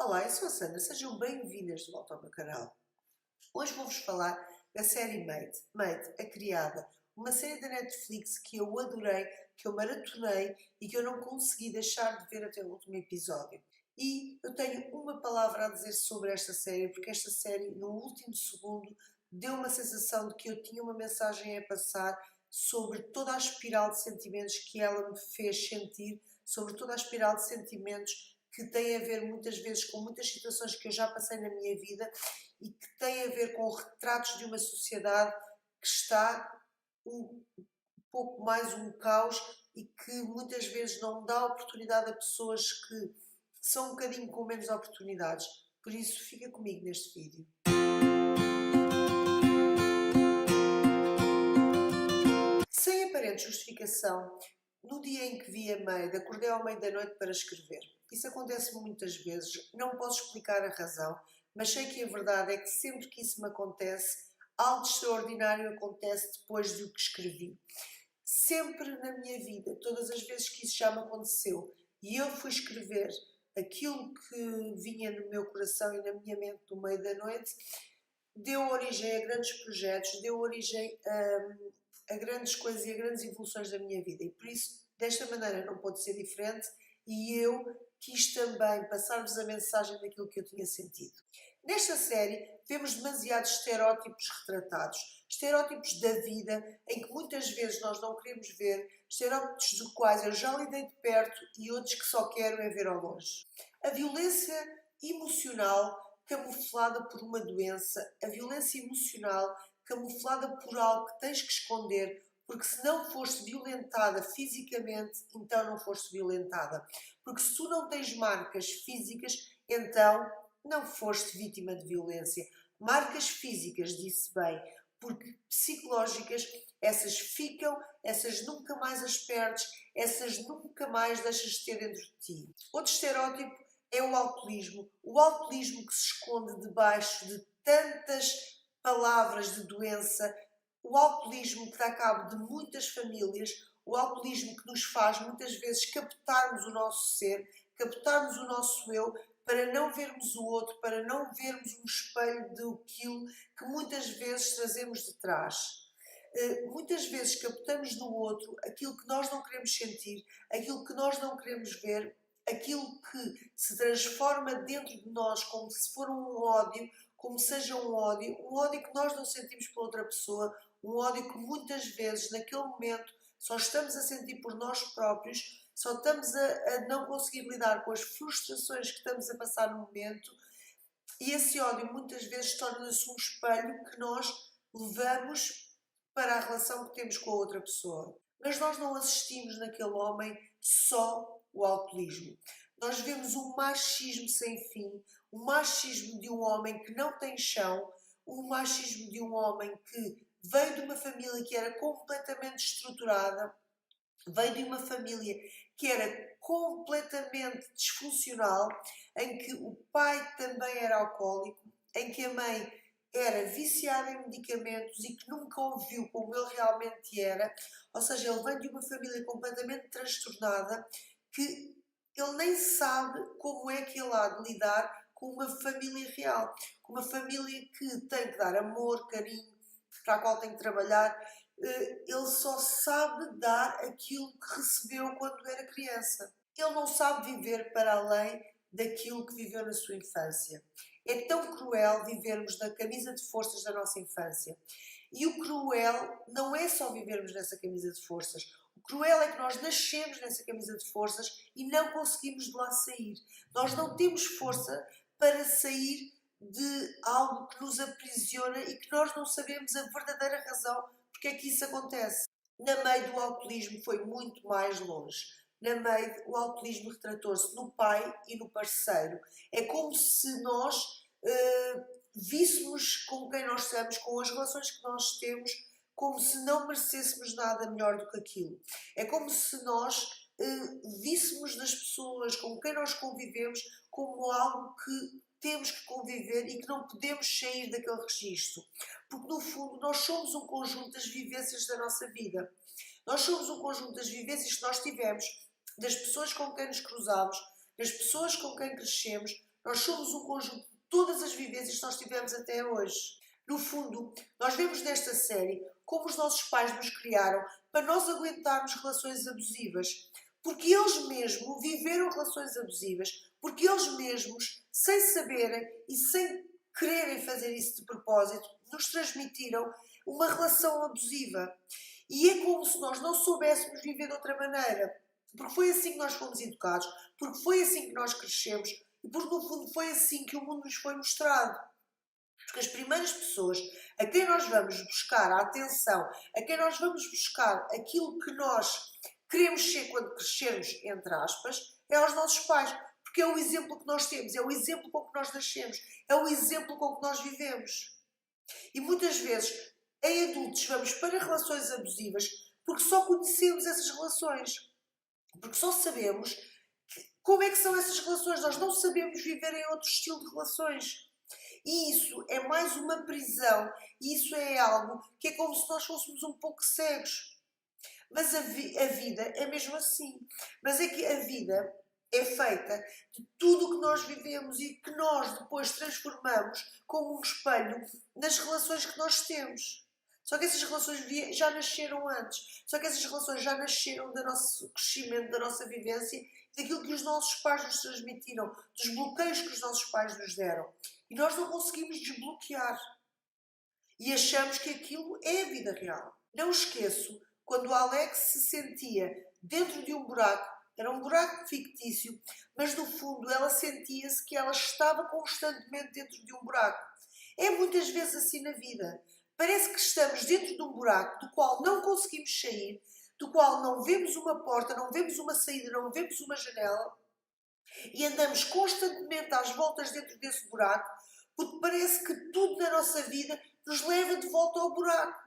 Olá, eu sou a Sandra, sejam bem-vindas de volta ao meu canal. Hoje vou-vos falar da série Made. Made, a criada, uma série da Netflix que eu adorei, que eu maratonei e que eu não consegui deixar de ver até o último episódio. E eu tenho uma palavra a dizer sobre esta série, porque esta série, no último segundo, deu uma sensação de que eu tinha uma mensagem a passar sobre toda a espiral de sentimentos que ela me fez sentir, sobre toda a espiral de sentimentos que tem a ver muitas vezes com muitas situações que eu já passei na minha vida e que tem a ver com retratos de uma sociedade que está um pouco mais um caos e que muitas vezes não dá oportunidade a pessoas que são um bocadinho com menos oportunidades. Por isso, fica comigo neste vídeo. Sem aparente justificação, no dia em que vi a Made, acordei ao meio da noite para escrever. Isso acontece muitas vezes, não posso explicar a razão, mas sei que a verdade é que sempre que isso me acontece, algo de extraordinário acontece depois do que escrevi. Sempre na minha vida, todas as vezes que isso já me aconteceu e eu fui escrever aquilo que vinha no meu coração e na minha mente no meio da noite, deu origem a grandes projetos, deu origem a grandes coisas e a grandes evoluções da minha vida. E por isso, desta maneira, não pode ser diferente e eu quis também passar-vos a mensagem daquilo que eu tinha sentido. Nesta série, vemos demasiados estereótipos retratados. Estereótipos da vida, em que muitas vezes nós não queremos ver, estereótipos dos quais eu já lidei de perto e outros que só quero é ver ao longe. A violência emocional camuflada por uma doença, a violência emocional camuflada por algo que tens que esconder, porque se não foste violentada fisicamente, então não foste violentada. Porque se tu não tens marcas físicas, então não foste vítima de violência. Marcas físicas, disse bem, porque psicológicas, essas ficam, essas nunca mais as perdes, essas nunca mais deixas de ter dentro de ti. Outro estereótipo é o alcoolismo que se esconde debaixo de tantas palavras de doença, o alcoolismo que dá cabo de muitas famílias, o alcoolismo que nos faz muitas vezes captarmos o nosso ser, captarmos o nosso eu, para não vermos o outro, para não vermos um espelho daquilo que muitas vezes trazemos de trás. Muitas vezes captamos no outro aquilo que nós não queremos sentir, aquilo que nós não queremos ver, aquilo que se transforma dentro de nós como se for um ódio, como seja um ódio que nós não sentimos pela outra pessoa, um ódio que muitas vezes, naquele momento, só estamos a sentir por nós próprios, só estamos a não conseguir lidar com as frustrações que estamos a passar no momento e esse ódio muitas vezes torna-se um espelho que nós levamos para a relação que temos com a outra pessoa. Mas nós não assistimos naquele homem só o alcoolismo. Nós vemos um machismo sem fim, o machismo de um homem que não tem chão, o machismo de um homem que veio de uma família que era completamente estruturada, veio de uma família que era completamente disfuncional, em que o pai também era alcoólico, em que a mãe era viciada em medicamentos e que nunca o viu como ele realmente era, ou seja, ele vem de uma família completamente transtornada que ele nem sabe como é que ele há de lidar com uma família real, com uma família que tem que dar amor, carinho, para a qual tem que trabalhar. Ele só sabe dar aquilo que recebeu quando era criança. Ele não sabe viver para além daquilo que viveu na sua infância. É tão cruel vivermos na camisa de forças da nossa infância. E o cruel não é só vivermos nessa camisa de forças. O cruel é que nós nascemos nessa camisa de forças e não conseguimos de lá sair. Nós não temos força para sair de algo que nos aprisiona e que nós não sabemos a verdadeira razão porque é que isso acontece. Na Made, o alcoolismo foi muito mais longe. Na Made, o alcoolismo retratou-se no pai e no parceiro. É como se nós víssemos com quem nós estamos, com as relações que nós temos, como se não merecêssemos nada melhor do que aquilo. É como se nós víssemos das pessoas com quem nós convivemos como algo que temos que conviver e que não podemos sair daquele registro. Porque, no fundo, nós somos um conjunto das vivências da nossa vida. Nós somos um conjunto das vivências que nós tivemos, das pessoas com quem nos cruzamos, das pessoas com quem crescemos. Nós somos um conjunto de todas as vivências que nós tivemos até hoje. No fundo, nós vemos nesta série como os nossos pais nos criaram para nós aguentarmos relações abusivas. Porque eles mesmos viveram relações abusivas, porque eles mesmos, sem saberem e sem quererem fazer isso de propósito, nos transmitiram uma relação abusiva. E é como se nós não soubéssemos viver de outra maneira. Porque foi assim que nós fomos educados, porque foi assim que nós crescemos e porque no fundo foi assim que o mundo nos foi mostrado. Porque as primeiras pessoas a quem nós vamos buscar a atenção, a quem nós vamos buscar aquilo que nós queremos ser quando crescermos, entre aspas, é aos nossos pais. Porque é o exemplo que nós temos, é o exemplo com que nós nascemos, é o exemplo com que nós vivemos. E muitas vezes, em adultos, vamos para relações abusivas porque só conhecemos essas relações. Porque só sabemos como é que são essas relações. Nós não sabemos viver em outro estilo de relações. E isso é mais uma prisão. E isso é algo que é como se nós fôssemos um pouco cegos. Mas a vida é mesmo assim. Mas é que a vida é feita de tudo o que nós vivemos e que nós depois transformamos como um espelho nas relações que nós temos. Só que essas relações já nasceram antes. Só que essas relações já nasceram do nosso crescimento, da nossa vivência, daquilo que os nossos pais nos transmitiram, dos bloqueios que os nossos pais nos deram. E nós não conseguimos desbloquear. E achamos que aquilo é a vida real. Não esqueço quando o Alex se sentia dentro de um buraco, era um buraco fictício, mas no fundo ela sentia-se que ela estava constantemente dentro de um buraco. É muitas vezes assim na vida. Parece que estamos dentro de um buraco do qual não conseguimos sair, do qual não vemos uma porta, não vemos uma saída, não vemos uma janela e andamos constantemente às voltas dentro desse buraco porque parece que tudo na nossa vida nos leva de volta ao buraco.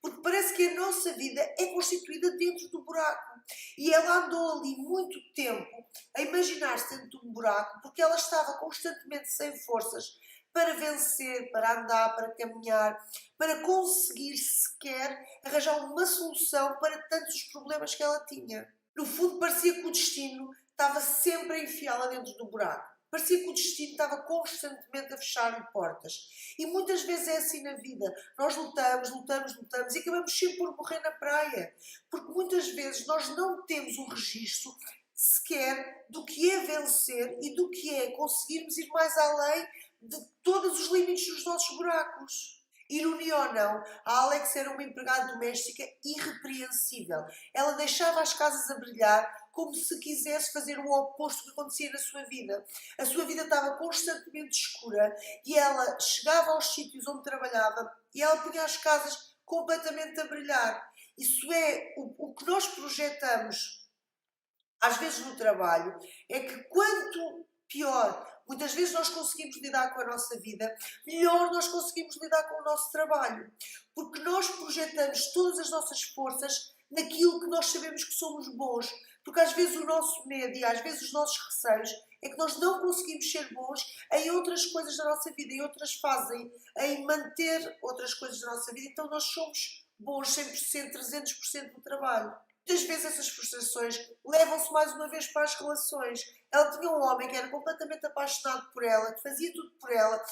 Porque parece que a nossa vida é constituída dentro do buraco. E ela andou ali muito tempo a imaginar-se dentro de um buraco porque ela estava constantemente sem forças para vencer, para andar, para caminhar, para conseguir sequer arranjar uma solução para tantos problemas que ela tinha. No fundo, parecia que o destino estava sempre a enfiá-la dentro do buraco. Parecia que o destino estava constantemente a fechar-lhe portas. E muitas vezes é assim na vida. Nós lutamos, lutamos, lutamos e acabamos sempre por morrer na praia. Porque muitas vezes nós não temos um registro sequer do que é vencer e do que é conseguirmos ir mais além de todos os limites dos nossos buracos. Ironia ou não, a Alex era uma empregada doméstica irrepreensível. Ela deixava as casas a brilhar como se quisesse fazer o oposto do que acontecia na sua vida. A sua vida estava constantemente escura e ela chegava aos sítios onde trabalhava e ela punha as casas completamente a brilhar. Isso é o que nós projetamos, às vezes no trabalho, é que quanto pior muitas vezes nós conseguimos lidar com a nossa vida, melhor nós conseguimos lidar com o nosso trabalho. Porque nós projetamos todas as nossas forças naquilo que nós sabemos que somos bons. Porque às vezes o nosso medo e às vezes os nossos receios é que nós não conseguimos ser bons em outras coisas da nossa vida, em outras fases, em manter outras coisas da nossa vida. Então nós somos bons 100%, 300% no trabalho. Muitas vezes essas frustrações levam-se mais uma vez para as relações. Ela tinha um homem que era completamente apaixonado por ela, que fazia tudo por ela,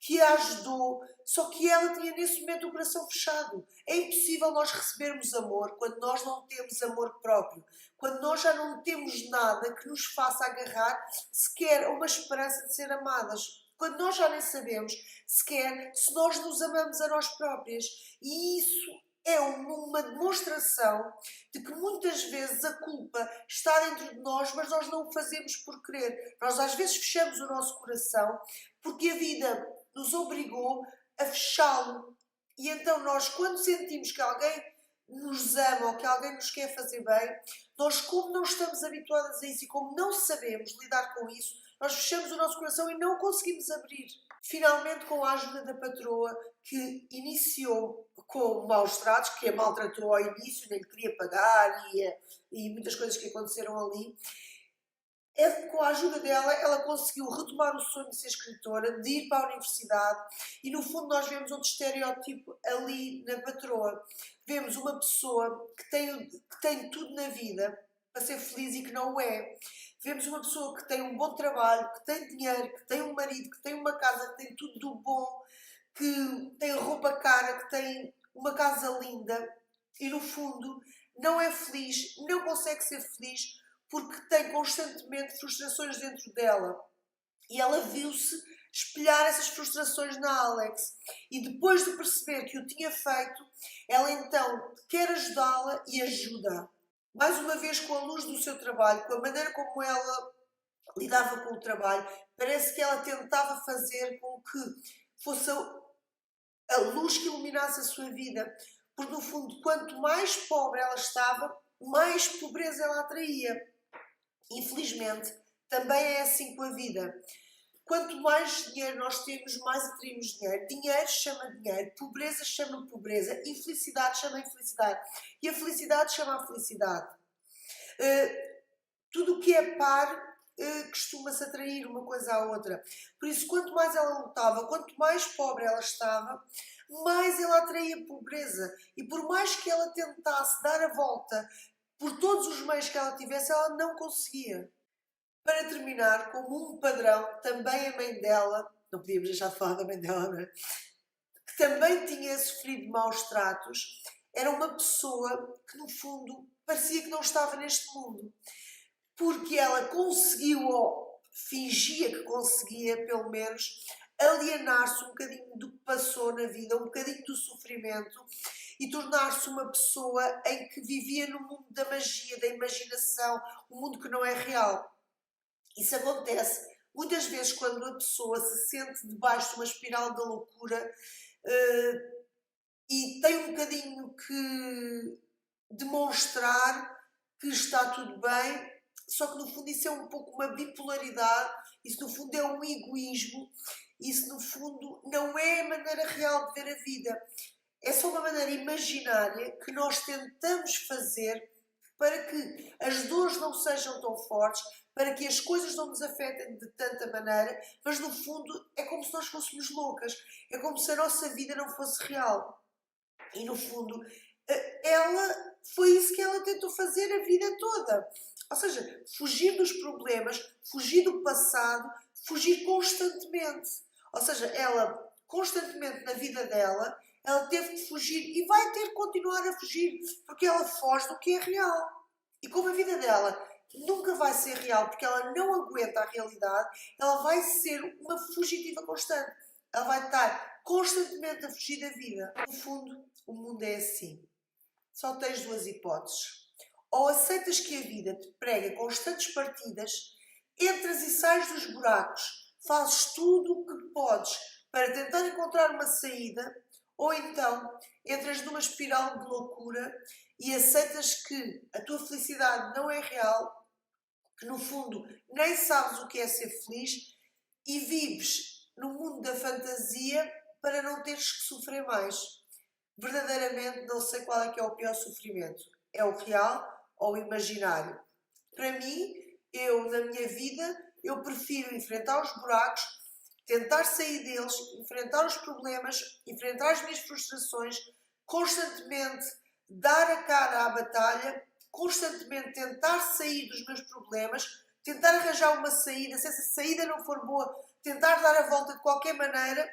que a ajudou, só que ela tinha nesse momento o coração fechado. É impossível nós recebermos amor quando nós não temos amor próprio, quando nós já não temos nada que nos faça agarrar sequer a uma esperança de ser amadas, quando nós já nem sabemos sequer se nós nos amamos a nós próprias. E isso é uma demonstração de que muitas vezes a culpa está dentro de nós, mas nós não o fazemos por querer. Nós às vezes fechamos o nosso coração porque a vida nos obrigou a fechá-lo. E então nós, quando sentimos que alguém nos ama ou que alguém nos quer fazer bem, nós, como não estamos habituadas a isso e como não sabemos lidar com isso, nós fechamos o nosso coração e não conseguimos abrir. Finalmente, com a ajuda da patroa, que iniciou com maus tratos, que a maltratou ao início, nem lhe queria pagar e muitas coisas que aconteceram ali, com a ajuda dela, ela conseguiu retomar o sonho de ser escritora, de ir para a universidade e, no fundo, nós vemos outro estereótipo ali na patroa. Vemos uma pessoa que tem tudo na vida, para ser feliz e que não o é. Vemos uma pessoa que tem um bom trabalho, que tem dinheiro, que tem um marido, que tem uma casa, que tem tudo do bom, que tem roupa cara, que tem uma casa linda e no fundo não é feliz, não consegue ser feliz porque tem constantemente frustrações dentro dela. E ela viu-se espelhar essas frustrações na Alex. E depois de perceber que o tinha feito, ela então quer ajudá-la e ajuda. Mais uma vez, com a luz do seu trabalho, com a maneira como ela lidava com o trabalho, parece que ela tentava fazer com que fosse a luz que iluminasse a sua vida. Porque, no fundo, quanto mais pobre ela estava, mais pobreza ela atraía. Infelizmente, também é assim com a vida. Quanto mais dinheiro nós temos, mais atraímos dinheiro. Dinheiro chama dinheiro, pobreza chama pobreza, infelicidade chama infelicidade e a felicidade chama a felicidade. Tudo o que é par costuma-se atrair uma coisa à outra. Por isso, quanto mais ela lutava, quanto mais pobre ela estava, mais ela atraía pobreza. E por mais que ela tentasse dar a volta por todos os meios que ela tivesse, ela não conseguia. Para terminar, como um padrão, também a mãe dela, não podíamos deixar de falar da mãe dela, não é? Que também tinha sofrido maus tratos, era uma pessoa que, no fundo, parecia que não estava neste mundo. Porque ela conseguiu, ou fingia que conseguia, pelo menos, alienar-se um bocadinho do que passou na vida, um bocadinho do sofrimento e tornar-se uma pessoa em que vivia no mundo da magia, da imaginação, um mundo que não é real. Isso acontece muitas vezes quando a pessoa se sente debaixo de uma espiral da loucura e tem um bocadinho que demonstrar que está tudo bem, só que no fundo isso é um pouco uma bipolaridade, isso no fundo é um egoísmo, isso no fundo não é a maneira real de ver a vida. É só uma maneira imaginária que nós tentamos fazer para que as dores não sejam tão fortes, para que as coisas não nos afetem de tanta maneira, mas no fundo é como se nós fôssemos loucas, é como se a nossa vida não fosse real. E no fundo, foi isso que ela tentou fazer a vida toda. Ou seja, fugir dos problemas, fugir do passado, fugir constantemente. Ou seja, ela constantemente na vida dela, ela teve que fugir e vai ter que continuar a fugir, porque ela foge do que é real. E como a vida dela nunca vai ser real, porque ela não aguenta a realidade, ela vai ser uma fugitiva constante. Ela vai estar constantemente a fugir da vida. No fundo, o mundo é assim. Só tens duas hipóteses. Ou aceitas que a vida te prega constantes partidas, entras e sais dos buracos, fazes tudo o que podes para tentar encontrar uma saída, ou então entras numa espiral de loucura e aceitas que a tua felicidade não é real, que no fundo nem sabes o que é ser feliz e vives no mundo da fantasia para não teres que sofrer mais. Verdadeiramente não sei qual é que é o pior sofrimento. É o real ou o imaginário? Para mim, na minha vida, eu prefiro enfrentar os buracos, tentar sair deles, enfrentar os problemas, enfrentar as minhas frustrações, constantemente dar a cara à batalha, constantemente tentar sair dos meus problemas, tentar arranjar uma saída, se essa saída não for boa, tentar dar a volta de qualquer maneira,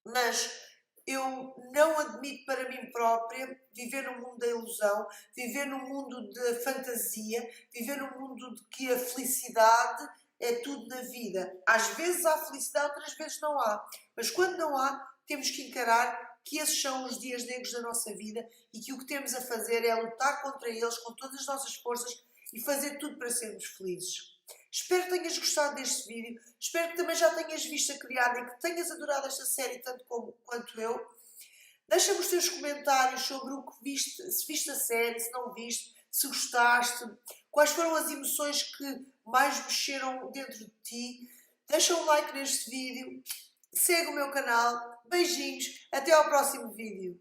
mas eu não admito para mim própria viver no mundo da ilusão, viver no mundo da fantasia, viver no mundo de que a felicidade é tudo na vida. Às vezes há felicidade, outras vezes não há. Mas quando não há, temos que encarar que esses são os dias negros da nossa vida e que o que temos a fazer é lutar contra eles com todas as nossas forças e fazer tudo para sermos felizes. Espero que tenhas gostado deste vídeo, espero que também já tenhas visto a criada e que tenhas adorado esta série tanto quanto eu. Deixa-me os teus comentários sobre o que viste, se viste a série, se não viste, se gostaste, quais foram as emoções que mais mexeram dentro de ti. Deixa um like neste vídeo, segue o meu canal, beijinhos, até ao próximo vídeo.